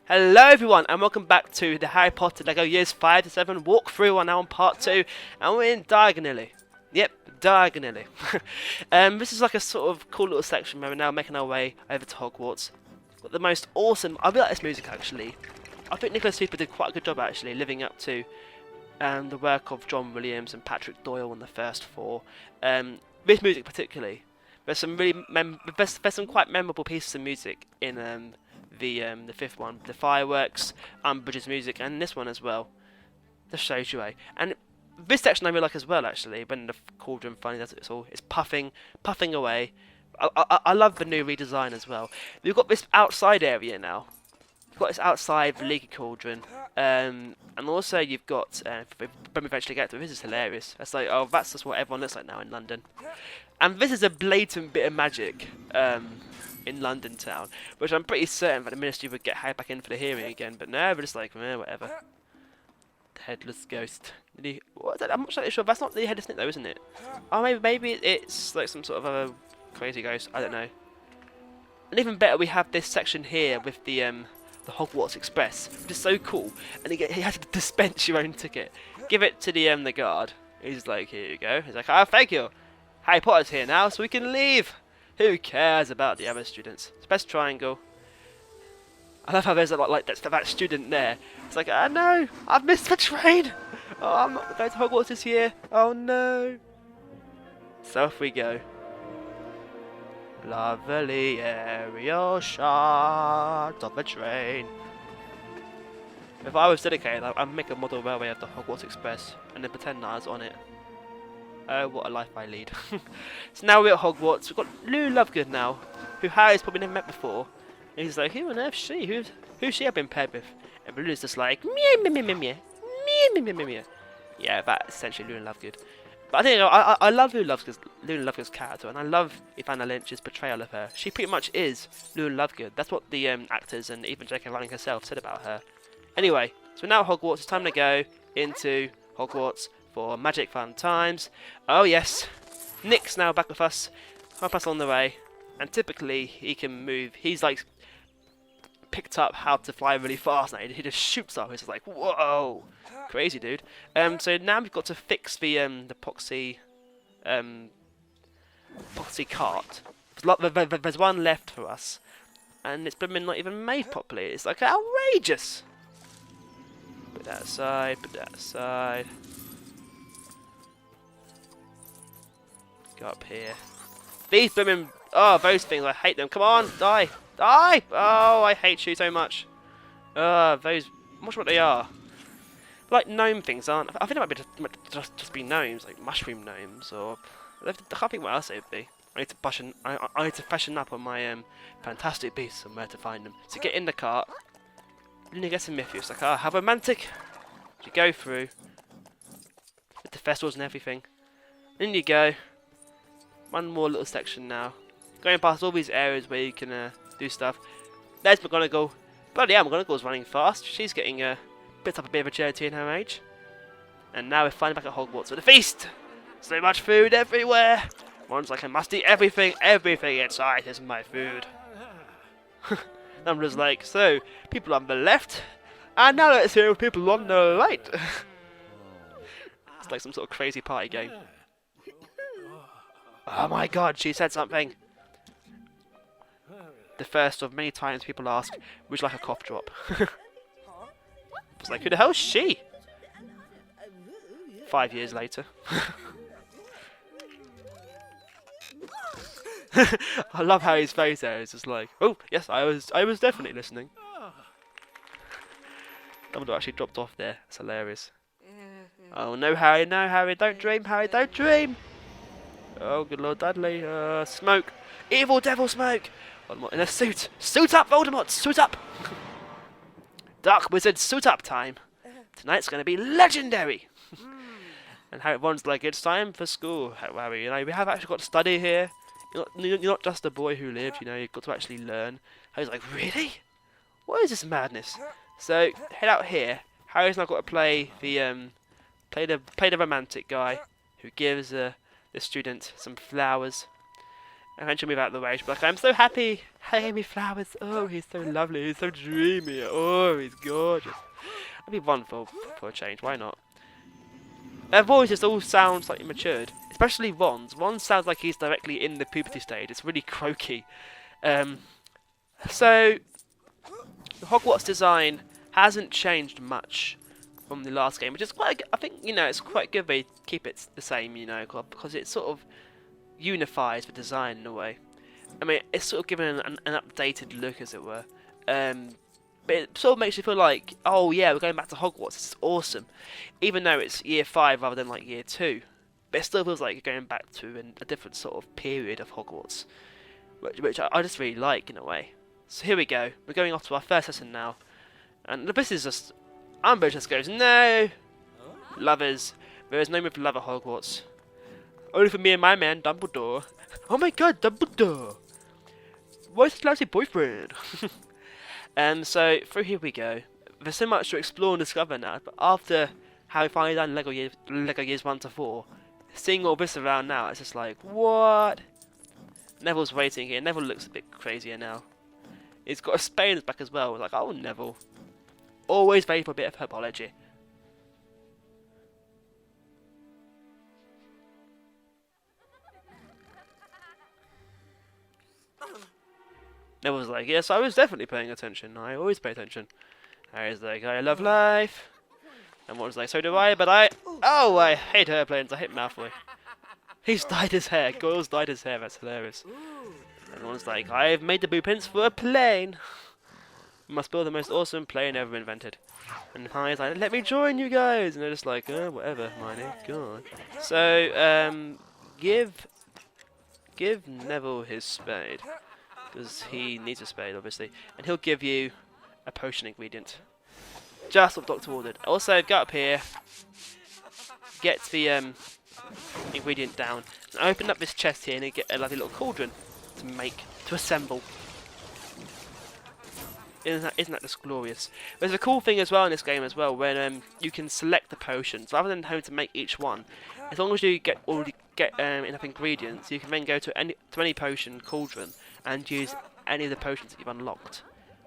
Hello everyone and welcome back to the Harry Potter LEGO Years 5 to 7 walkthrough. We're now on part 2 and we're in Diagonally. Yep, Diagonally. This is like a sort of cool little section where we're now making our way over to Hogwarts. Got the most awesome, I really like this music actually. I think Nicholas Cooper did quite a good job actually living up to the work of John Williams and Patrick Doyle on the first four. This music particularly. There's some really there's some quite memorable pieces of music in the fifth one, the fireworks, Umbridge's music, and this one as well. Just shows you, and this section I really like as well. Actually, when the cauldron finally does it all, it's puffing away. I love the new redesign as well. We've got this outside area now. You've got this outside the leaky cauldron, and also you've got when we eventually get to it, this is hilarious. It's like, oh, that's just what everyone looks like now in London. And this is a blatant bit of magic in London town, which I'm pretty certain that the Ministry would get Harry back in for the hearing again, but no, we're just like, whatever. The headless ghost. What is that? I'm not sure. That's not the headless Nick though, isn't it? Oh, maybe it's like some sort of a crazy ghost. I don't know. And even better, we have this section here with the Hogwarts Express, which is so cool. And you have to dispense your own ticket. Give it to the guard. He's like, here you go. He's like, oh, thank you. Harry Potter's here now, so we can leave. Who cares about the other students? It's best triangle. I love how there's a lot like that student there. It's like, oh no, I've missed the train. Oh, I'm not going to Hogwarts this year. Oh no. So off we go. Lovely aerial shot of a train. If I was dedicated, I'd make a model railway of the Hogwarts Express and then pretend that I was on it. Oh, what a life I lead. So now we're at Hogwarts. We've got Lou Lovegood now, who Harry's probably never met before. And he's like, who on earth's she? Who's she I've been paired with? And Lou's just like, meow, meow, meow, meow, meow, meow, meow, meow, meow. Yeah, that's essentially Lou Lovegood. But I think I love Lou Lovegood's character, and I love Ivana Lynch's portrayal of her. She pretty much is Lou Lovegood. That's what the actors and even J.K. Rowling herself said about her. Anyway, so we're now at Hogwarts. It's time to go into Hogwarts for magic fun times. Oh yes, Nick's now back with us, help us on the way, and typically he can move. He's like picked up how to fly really fast now. He just shoots up. It's just like, whoa, crazy dude. So now we've got to fix the poxy cart. There's one left for us, and it's been not even made properly. It's like outrageous. Put that aside. Put that aside. Go up here. These women, oh, those things, I hate them. Come on, die, die! Oh, I hate you so much. Those, I'm not sure what they are. Like gnome things, aren't? I think they might just be gnomes, like mushroom gnomes, or I can't think what else they would be. I need to fashion up on my fantastic beasts and where to find them. So get in the cart. Then you get some Mythius. It's like, oh, how romantic. You go through with the festivals and everything. In you go. One more little section now. Going past all these areas where you can do stuff. There's McGonagall. Bloody hell, McGonagall's running fast. She's getting bit up a bit of a charity in her age. And now we're finally back at Hogwarts for the feast. So much food everywhere. One's like, I must eat everything. Everything inside is my food. I'm just like, so, people on the left. And now let's hear people on the right. It's like some sort of crazy party game. Oh my god, she said something. The first of many times people ask, would you like a cough drop? It's like, who the hell is she? 5 years later. I love how his face there is just like, oh yes, I was definitely listening. Dumbledore actually dropped off there. It's hilarious. Oh no, Harry, don't dream, Harry, don't dream. Oh, good Lord Dudley. Smoke. Evil devil smoke. Voldemort in a suit. Suit up, Voldemort. Suit up. Dark wizard suit up time. Tonight's going to be legendary. And everyone's like, it's time for school, Harry. You know, we have actually got to study here. You're not just a boy who lived, you know, you've got to actually learn. Harry's like, really? What is this madness? So, head out here. Harry's now got to play the romantic guy who gives the student some flowers. Eventually move out of the way. She'll be like, I'm so happy. Hey, me flowers. Oh, he's so lovely. He's so dreamy. Oh, he's gorgeous. That'd be wonderful for a change. Why not? Their voices all sound slightly matured. Especially Ron's. Ron sounds like he's directly in the puberty stage. It's really croaky. So, the Hogwarts design hasn't changed much from the last game, which is quite. I think it's quite good they keep it the same, because it sort of unifies the design in a way. I mean, it's sort of given an updated look, as it were. But it sort of makes you feel like, oh yeah, we're going back to Hogwarts. It's awesome, even though it's year 5 rather than like year 2. But it still feels like you're going back to a different sort of period of Hogwarts, which I just really like in a way. So here we go. We're going off to our first lesson now, and this is just. Umbridge just goes, no, lovers. There is no room for love at Hogwarts. Only for me and my man, Dumbledore. Oh my God, Dumbledore! Where's his lousy boyfriend? So through here we go. There's so much to explore and discover now, but after having finally done Lego Years 1 to 4, seeing all this around now, it's just like, what? Neville's waiting here. Neville looks a bit crazier now. He's got a spade in his back as well. Like, oh, Neville. Always ready for a bit of herbology. Neville's like, yes, I was definitely paying attention. I always pay attention. Harry's like, I love life. And Ron's like, so do I, but I hate airplanes. I hate Malfoy. He's dyed his hair. Goyle's dyed his hair. That's hilarious. And Ron's like, I've made the blueprints for a plane. We must build the most awesome plane ever invented. And Harry's like, let me join you guys. And they're just like, whatever, Hermione. God. So, give Neville his spade. Because he needs a spade, obviously. And he'll give you a potion ingredient. Just what Doctor ordered. Also, go up here. Get the ingredient down. And open up this chest here and you get a lovely little cauldron to assemble. Isn't that just glorious? There's a cool thing as well in this game as well, when you can select the potions rather than having to make each one. As long as you get enough ingredients, you can then go to any potion cauldron and use any of the potions that you've unlocked,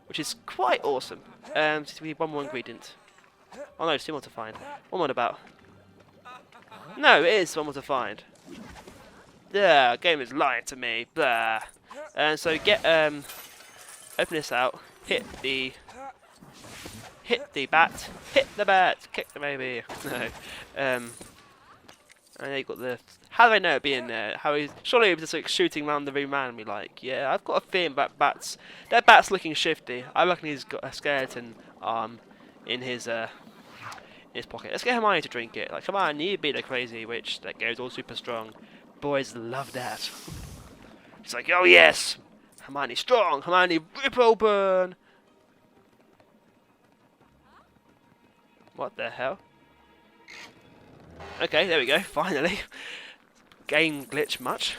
which is quite awesome. So we need one more ingredient. Oh no, there's 2 more to find. One more about. No, it is 1 more to find. Yeah, game is lying to me. Blah. And so open this out. Hit the bat. Hit the bat. Kick the baby. No. And then you got the. How do I know it being there? Surely he was just like shooting around the room randomly. Like, yeah, I've got a feeling about bats. That bat's looking shifty. I reckon he's got a skeleton arm in his pocket. Let's get Hermione to drink it. Like, come on, you be the crazy witch that goes all super strong. Boys love that. She's like, oh yes. Hermione strong! Hermione rip open! What the hell? Okay, there we go, finally. Game glitch much.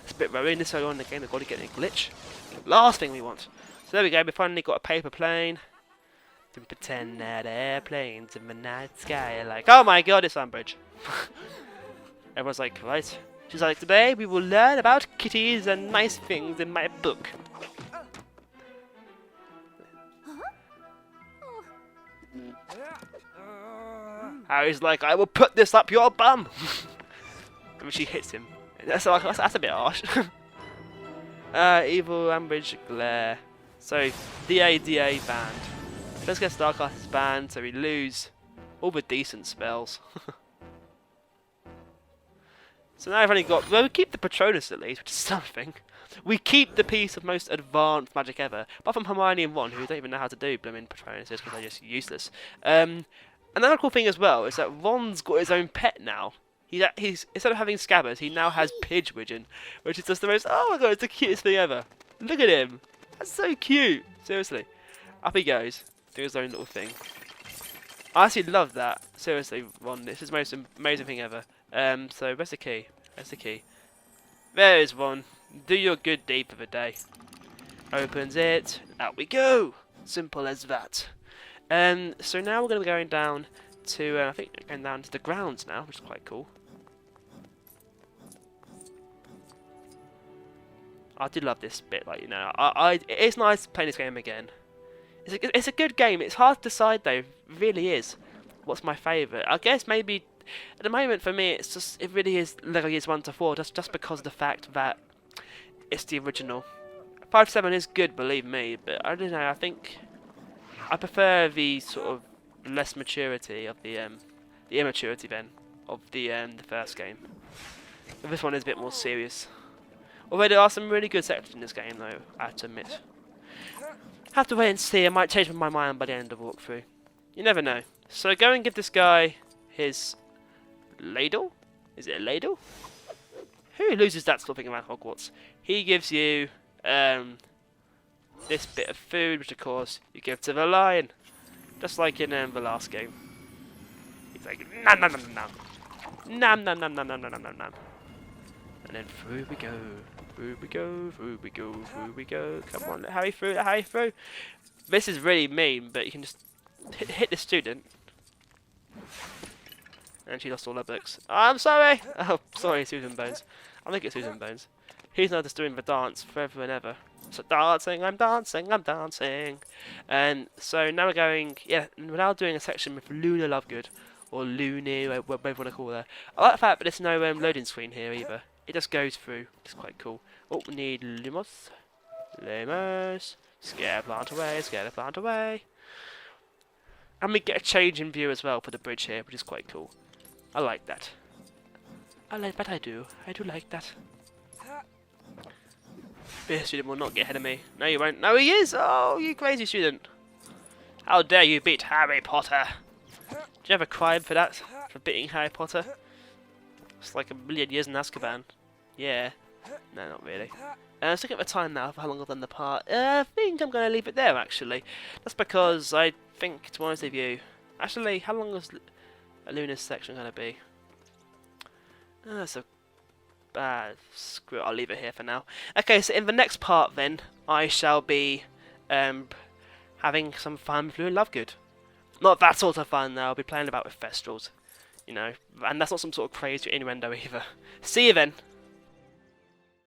It's a bit worrying this early on in the game, I've got to get a glitch. Last thing we want. So there we go, we finally got a paper plane. To pretend that airplanes in the night sky are like, oh my God, it's Umbridge. Everyone's like, right. She's like, today we will learn about kitties and nice things in my book. Harry's like, I will put this up your bum. I mean, she hits him. That's a bit harsh. Evil Umbridge glare. So, DA banned. Let's get Starcasters banned so we lose all the decent spells. So now I've only got. Well, we keep the Patronus at least, which is something. We keep the piece of most advanced magic ever, apart from Hermione and Ron, who don't even know how to do blooming Patronuses because they're just useless. Another cool thing as well is that Ron's got his own pet now. He's instead of having Scabbers, he now has Pidgewiggin, which is just the most. Oh my God, it's the cutest thing ever. Look at him. That's so cute. Seriously, up he goes, do his own little thing. I actually love that. Seriously, Ron, this is the most amazing thing ever. So where's the key? There's the key. There is one. Do your good deed for the day. Opens it. Out we go. Simple as that. So now we're going to be going down to, I think we're going down to the grounds now, which is quite cool. I did love this bit. Like, you know, it is nice playing this game again. It's a good game. It's hard to decide though. It really is. What's my favourite? I guess maybe at the moment for me, it really is Lego Years 1 to 4. Just because of the fact that it's the original. 5 to 7 is good, believe me, but I don't know. I think I prefer the sort of less maturity of the immaturity then of the first game. But this one is a bit more serious. Although there are some really good sections in this game, though, I have to admit. Have to wait and see. I might change my mind by the end of the walkthrough. You never know. So go and give this guy his ladle. Is it a ladle? Who loses that sort of thing around Hogwarts? He gives you this bit of food, which of course you give to the lion, just like in the last game. He's like nom nom nom nom nom nom nom nom nom nom nom nom nom. And then through we go, through we go, through we go, through we go. Come on, hurry through, hurry through. This is really mean, but you can just hit the student. And she lost all her books. I'm sorry! Oh, sorry, Susan Bones. I think it's Susan Bones. He's now just doing the dance forever and ever. So dancing, I'm dancing, I'm dancing. And so now we're going, yeah, we're now doing a section with Luna Lovegood. Or Looney, whatever you want to call her. I like the fact that there's no loading screen here either. It just goes through. It's quite cool. Oh, we need Lumos. Lumos. Scare the plant away, scare the plant away. And we get a change in view as well for the bridge here, which is quite cool. I like that. I like that, I do. I do like that. This student will not get ahead of me. No, you won't. No, he is! Oh, you crazy student. How dare you beat Harry Potter? Did you ever cry for that? For beating Harry Potter? It's like a million years in Azkaban. Yeah. No, not really. Let's look at the time now for how long I've done the part. I think I'm going to leave it there, actually. That's because I think, to be honest with you... Actually, how long is Luna's section going to be? So... screw it, I'll leave it here for now. Okay, so in the next part then, I shall be having some fun with Luna Lovegood. Not that sort of fun, though. I'll be playing about with Thestrals. You know, and that's not some sort of crazy innuendo either. See you then.